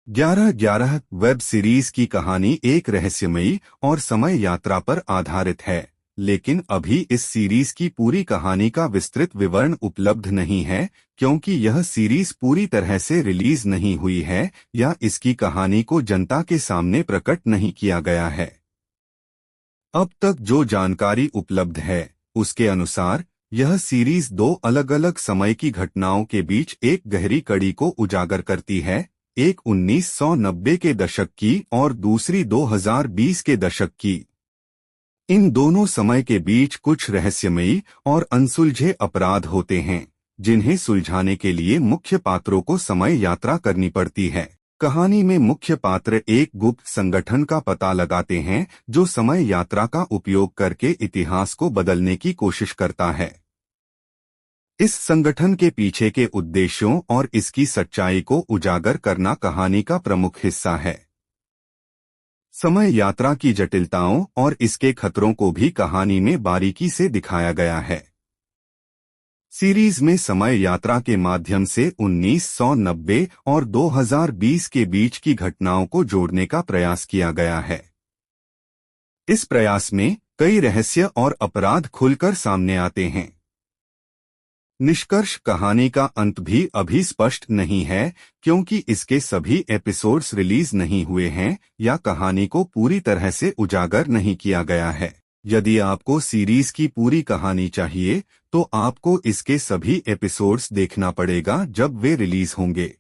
11-11 web series की कहानी एक रहस्यमयी और समय यात्रा पर आधारित है, लेकिन अभी इस सीरीज की पूरी कहानी का विस्तृत विवरण उपलब्ध नहीं है क्योंकि यह सीरीज पूरी तरह से रिलीज नहीं हुई है या इसकी कहानी को जनता के सामने प्रकट नहीं किया गया है। अब तक जो जानकारी उपलब्ध है उसके अनुसार यह सीरीज दो अलग-अलग समय की घटनाओं के बीच एक गहरी कड़ी को उजागर करती है, एक 1990 के दशक की और दूसरी 2020 के दशक की। इन दोनों समय के बीच कुछ रहस्यमयी और अनसुलझे अपराध होते हैं, जिन्हें सुलझाने के लिए मुख्य पात्रों को समय यात्रा करनी पड़ती है। कहानी में मुख्य पात्र एक गुप्त संगठन का पता लगाते हैं जो समय यात्रा का उपयोग करके इतिहास को बदलने की कोशिश करता है। इस संगठन के पीछे के उद्देश्यों और इसकी सच्चाई को उजागर करना कहानी का प्रमुख हिस्सा है। समय यात्रा की जटिलताओं और इसके खतरों को भी कहानी में बारीकी से दिखाया गया है। सीरीज में समय यात्रा के माध्यम से 1990 और 2020 के बीच की घटनाओं को जोड़ने का प्रयास किया गया है। इस प्रयास में कई रहस्य और अपराध खुलकर सामने आते हैं। निष्कर्ष कहानी का अंत भी अभी स्पष्ट नहीं है क्योंकि इसके सभी एपिसोड्स रिलीज नहीं हुए हैं या कहानी को पूरी तरह से उजागर नहीं किया गया है। यदि आपको सीरीज की पूरी कहानी चाहिए तो आपको इसके सभी एपिसोड्स देखना पड़ेगा जब वे रिलीज होंगे।